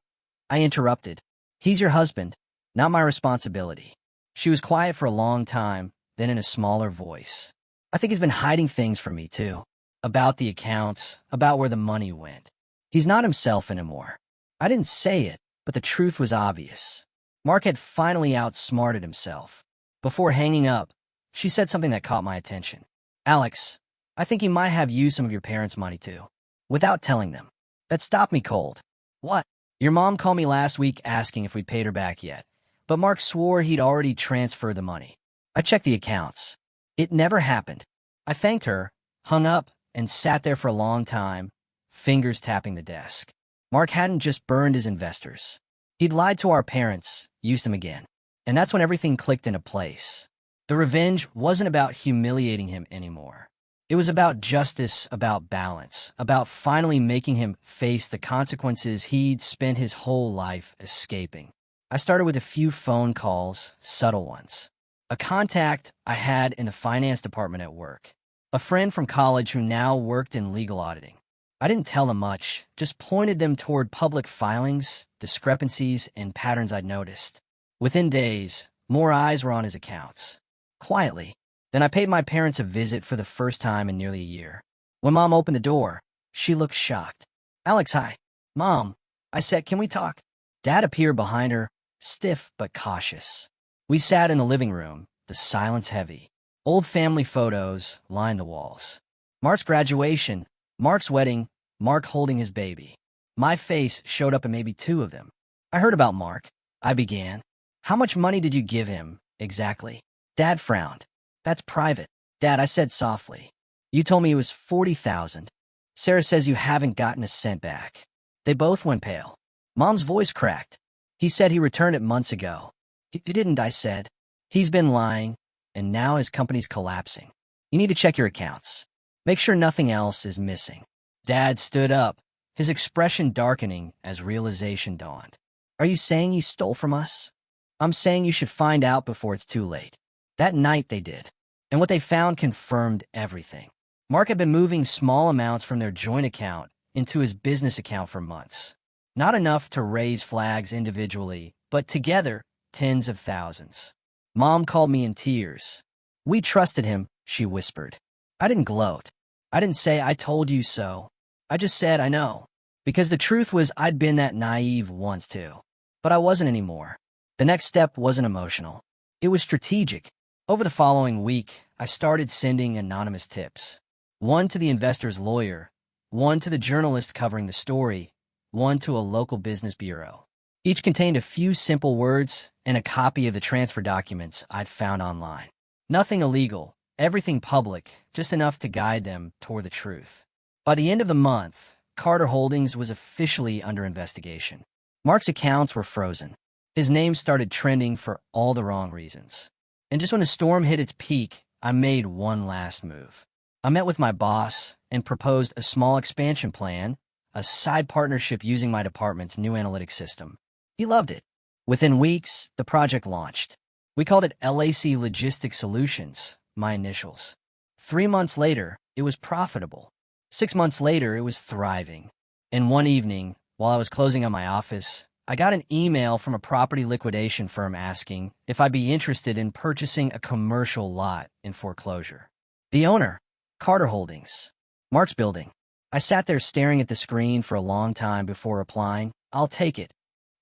I interrupted. "He's your husband, not my responsibility." She was quiet for a long time, then in a smaller voice. "I think he's been hiding things from me, too. About the accounts, about where the money went. He's not himself anymore." I didn't say it, but the truth was obvious. Mark had finally outsmarted himself. Before hanging up, she said something that caught my attention. "Alex, I think he might have used some of your parents' money, too, without telling them." That stopped me cold. "What?" "Your mom called me last week asking if we paid her back yet, but Mark swore he'd already transferred the money. I checked the accounts. It never happened." I thanked her, hung up, and sat there for a long time, fingers tapping the desk. Mark hadn't just burned his investors. He'd lied to our parents, used them again. And that's when everything clicked into place. The revenge wasn't about humiliating him anymore. It was about justice, about balance, about finally making him face the consequences he'd spent his whole life escaping. I started with a few phone calls, subtle ones. A contact I had in the finance department at work. A friend from college who now worked in legal auditing. I didn't tell them much, just pointed them toward public filings, discrepancies, and patterns I'd noticed. Within days, more eyes were on his accounts. Quietly. Then I paid my parents a visit for the first time in nearly a year. When Mom opened the door, she looked shocked. "Alex, hi." "Mom," I said, "can we talk?" Dad appeared behind her, stiff but cautious. We sat in the living room, the silence heavy. Old family photos lined the walls. Mark's graduation, Mark's wedding, Mark holding his baby. My face showed up in maybe two of them. "I heard about Mark," I began. "How much money did you give him, exactly?" Dad frowned. "That's private." "Dad," I said softly. "You told me it was $40,000. Sarah says you haven't gotten a cent back." They both went pale. Mom's voice cracked. "He said he returned it months ago." "He didn't," I said. "He's been lying, and now his company's collapsing. You need to check your accounts. Make sure nothing else is missing." Dad stood up, his expression darkening as realization dawned. "Are you saying he stole from us?" "I'm saying you should find out before it's too late." That night they did, and what they found confirmed everything. Mark had been moving small amounts from their joint account into his business account for months. Not enough to raise flags individually, but together, tens of thousands. Mom called me in tears. "We trusted him," she whispered. I didn't gloat. I didn't say, "I told you so." I just said, "I know." Because the truth was I'd been that naive once too. But I wasn't anymore. The next step wasn't emotional. It was strategic. Over the following week, I started sending anonymous tips. One to the investor's lawyer, one to the journalist covering the story, one to a local business bureau. Each contained a few simple words and a copy of the transfer documents I'd found online. Nothing illegal, everything public, just enough to guide them toward the truth. By the end of the month, Carter Holdings was officially under investigation. Mark's accounts were frozen. His name started trending for all the wrong reasons. And just when the storm hit its peak, I made one last move. I met with my boss and proposed a small expansion plan, a side partnership using my department's new analytics system. He loved it. Within weeks, the project launched. We called it LAC Logistics Solutions, my initials. 3 months later, it was profitable. 6 months later, it was thriving. And one evening, while I was closing on my office, I got an email from a property liquidation firm asking if I'd be interested in purchasing a commercial lot in foreclosure. The owner, Carter Holdings, Mark's building. I sat there staring at the screen for a long time before replying, "I'll take it."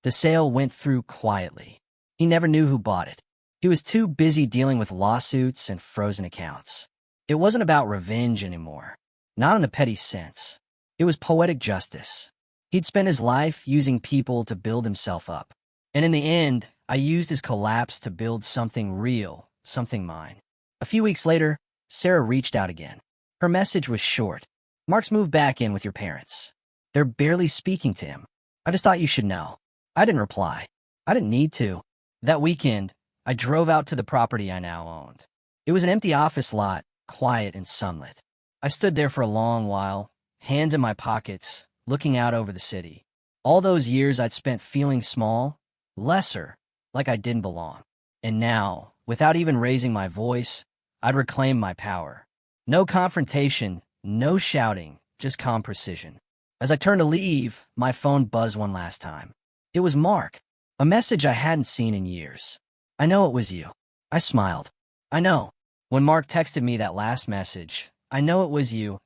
The sale went through quietly. He never knew who bought it. He was too busy dealing with lawsuits and frozen accounts. It wasn't about revenge anymore. Not in the petty sense. It was poetic justice. He'd spent his life using people to build himself up. And in the end, I used his collapse to build something real, something mine. A few weeks later, Sarah reached out again. Her message was short. "Mark's moved back in with your parents. They're barely speaking to him. I just thought you should know." I didn't reply. I didn't need to. That weekend, I drove out to the property I now owned. It was an empty office lot, quiet and sunlit. I stood there for a long while, hands in my pockets, looking out over the city. All those years I'd spent feeling small, lesser, like I didn't belong. And now, without even raising my voice, I'd reclaim my power. No confrontation, no shouting, just calm precision. As I turned to leave, my phone buzzed one last time. It was Mark, a message I hadn't seen in years. "I know it was you." I smiled. "I know." When Mark texted me that last message, "I know it was you,"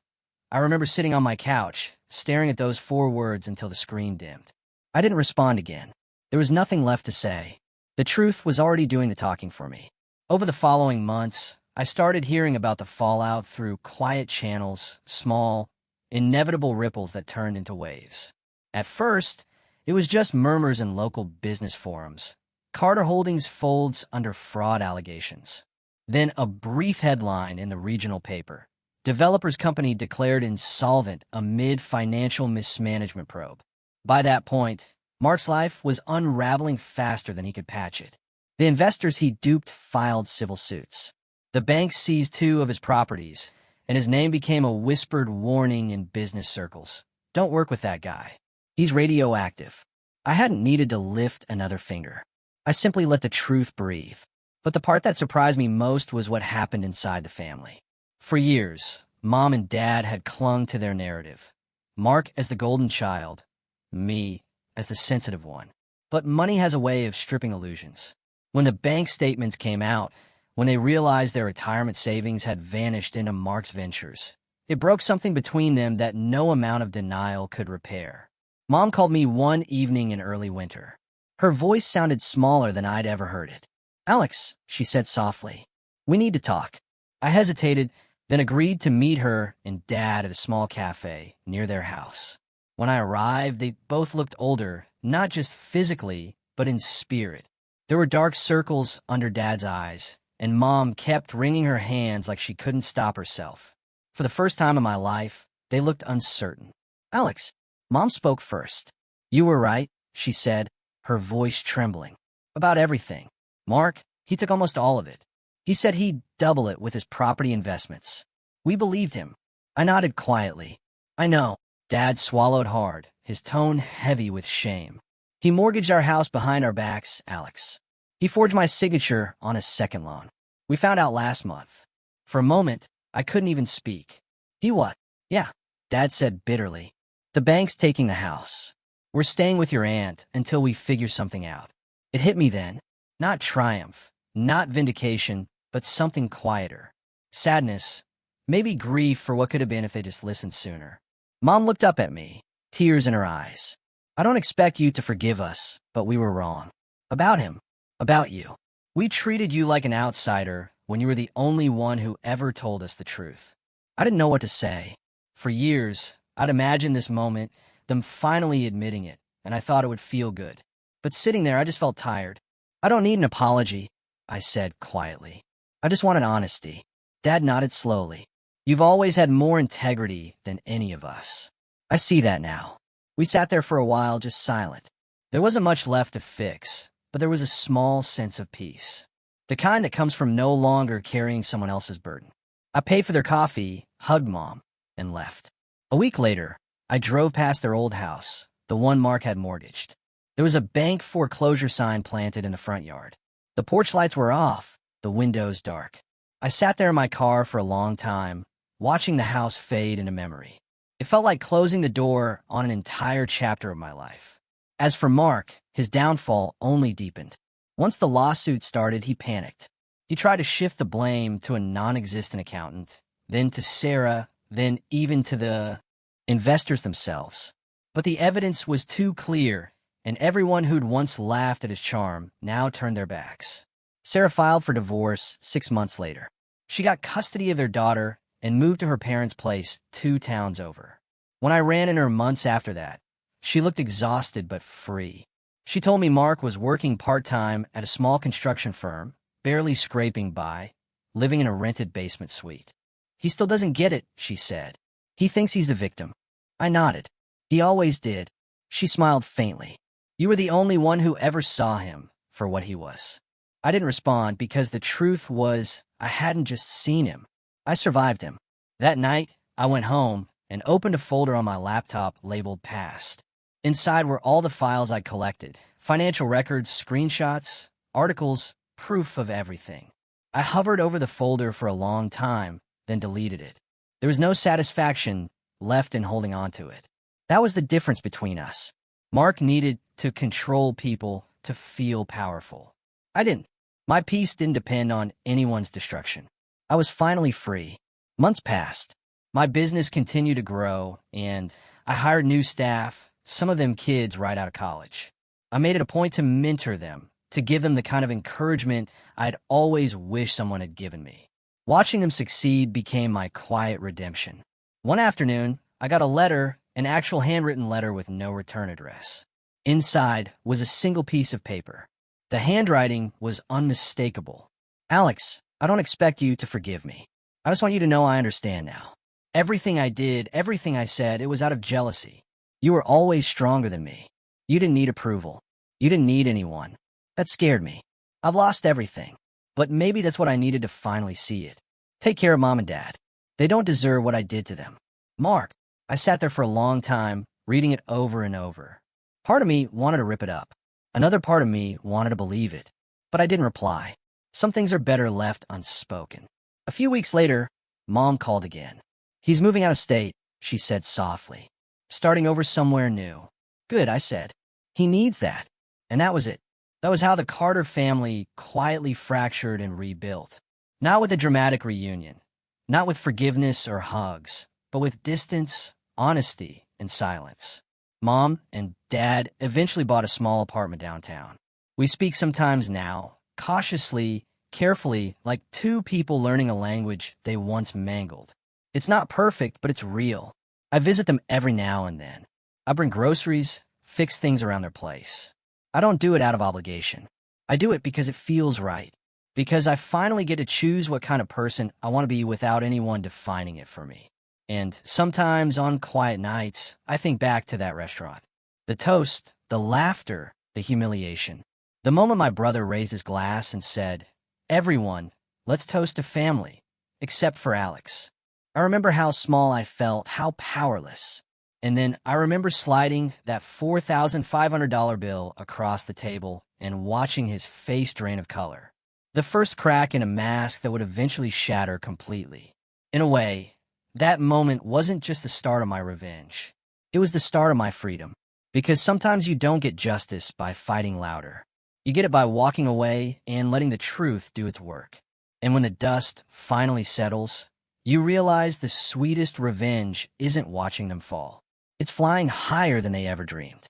I remember sitting on my couch, staring at those 4 words until the screen dimmed. I didn't respond again. There was nothing left to say. The truth was already doing the talking for me. Over the following months, I started hearing about the fallout through quiet channels, small, inevitable ripples that turned into waves. At first, it was just murmurs in local business forums. Carter Holdings folds under fraud allegations. Then a brief headline in the regional paper. Developers company declared insolvent amid financial mismanagement probe. By that point, Mark's life was unraveling faster than he could patch it. The investors he duped filed civil suits. The bank seized 2 of his properties, and his name became a whispered warning in business circles. "Don't work with that guy. He's radioactive." I hadn't needed to lift another finger. I simply let the truth breathe. But the part that surprised me most was what happened inside the family. For years, Mom and Dad had clung to their narrative. Mark as the golden child, me as the sensitive one. But money has a way of stripping illusions. When the bank statements came out, when they realized their retirement savings had vanished into Mark's ventures, it broke something between them that no amount of denial could repair. Mom called me one evening in early winter. Her voice sounded smaller than I'd ever heard it. "Alex," she said softly, "we need to talk." I hesitated, then agreed to meet her and Dad at a small cafe near their house. When I arrived, they both looked older, not just physically, but in spirit. There were dark circles under Dad's eyes, and Mom kept wringing her hands like she couldn't stop herself. For the first time in my life, they looked uncertain. "Alex," Mom spoke first. "You were right," she said, her voice trembling. "About everything. Mark, he took almost all of it. He said he'd double it with his property investments. We believed him." I nodded quietly. "I know." Dad swallowed hard, his tone heavy with shame. "He mortgaged our house behind our backs, Alex. He forged my signature on a second loan. We found out last month." For a moment, I couldn't even speak. "He what?" "Yeah," Dad said bitterly. "The bank's taking the house. We're staying with your aunt until we figure something out." It hit me then. Not triumph, not vindication, but something quieter. Sadness, maybe grief for what could have been if they just listened sooner. Mom looked up at me, tears in her eyes. "I don't expect you to forgive us, but we were wrong. About him. About you. We treated you like an outsider when you were the only one who ever told us the truth." I didn't know what to say. For years, I'd imagined this moment, them finally admitting it, and I thought it would feel good. But sitting there, I just felt tired. "I don't need an apology," I said quietly. "I just wanted honesty." Dad nodded slowly. "You've always had more integrity than any of us." "I see that now." We sat there for a while, just silent. There wasn't much left to fix, but there was a small sense of peace. The kind that comes from no longer carrying someone else's burden. I paid for their coffee, hugged Mom, and left. A week later, I drove past their old house, the one Mark had mortgaged. There was a bank foreclosure sign planted in the front yard. The porch lights were off, the windows dark. I sat there in my car for a long time, watching the house fade into memory. It felt like closing the door on an entire chapter of my life. As for Mark, his downfall only deepened. Once the lawsuit started, he panicked. He tried to shift the blame to a non-existent accountant, then to Sarah, then even to the investors themselves. But the evidence was too clear, and everyone who'd once laughed at his charm now turned their backs. Sarah filed for divorce 6 months later. She got custody of their daughter and moved to her parents' place 2 towns over. When I ran into her months after that, she looked exhausted but free. She told me Mark was working part-time at a small construction firm, barely scraping by, living in a rented basement suite. He still doesn't get it, she said. He thinks he's the victim. I nodded. He always did. She smiled faintly. You were the only one who ever saw him for what he was. I didn't respond because the truth was I hadn't just seen him. I survived him. That night, I went home and opened a folder on my laptop labeled Past. Inside were all the files I collected, financial records, screenshots, articles, proof of everything. I hovered over the folder for a long time, then deleted it. There was no satisfaction left in holding on to it. That was the difference between us. Mark needed to control people to feel powerful. I didn't. My peace didn't depend on anyone's destruction. I was finally free. Months passed. My business continued to grow, and I hired new staff, some of them kids right out of college. I made it a point to mentor them, to give them the kind of encouragement I'd always wished someone had given me. Watching them succeed became my quiet redemption. One afternoon, I got a letter, an actual handwritten letter with no return address. Inside was a single piece of paper. The handwriting was unmistakable. Alex, I don't expect you to forgive me. I just want you to know I understand now. Everything I did, everything I said, it was out of jealousy. You were always stronger than me. You didn't need approval. You didn't need anyone. That scared me. I've lost everything. But maybe that's what I needed to finally see it. Take care of Mom and Dad. They don't deserve what I did to them. Mark, I sat there for a long time, reading it over and over. Part of me wanted to rip it up. Another part of me wanted to believe it. But I didn't reply. Some things are better left unspoken. A few weeks later, Mom called again. He's moving out of state, she said softly. Starting over somewhere new. Good, I said. He needs that. And that was it. That was how the Carter family quietly fractured and rebuilt. Not with a dramatic reunion. Not with forgiveness or hugs. But with distance, honesty, and silence. Mom and Dad eventually bought a small apartment downtown. We speak sometimes now, cautiously, carefully, like 2 people learning a language they once mangled. It's not perfect, but it's real. I visit them every now and then. I bring groceries, fix things around their place. I don't do it out of obligation. I do it because it feels right. Because I finally get to choose what kind of person I want to be without anyone defining it for me. And sometimes on quiet nights, I think back to that restaurant. The toast, the laughter, the humiliation. The moment my brother raised his glass and said, "Everyone, let's toast to family, except for Alex." I remember how small I felt, how powerless. And then I remember sliding that $4,500 bill across the table and watching his face drain of color. The first crack in a mask that would eventually shatter completely. In a way, that moment wasn't just the start of my revenge. It was the start of my freedom. Because sometimes you don't get justice by fighting louder. You get it by walking away and letting the truth do its work. And when the dust finally settles, you realize the sweetest revenge isn't watching them fall. It's flying higher than they ever dreamed.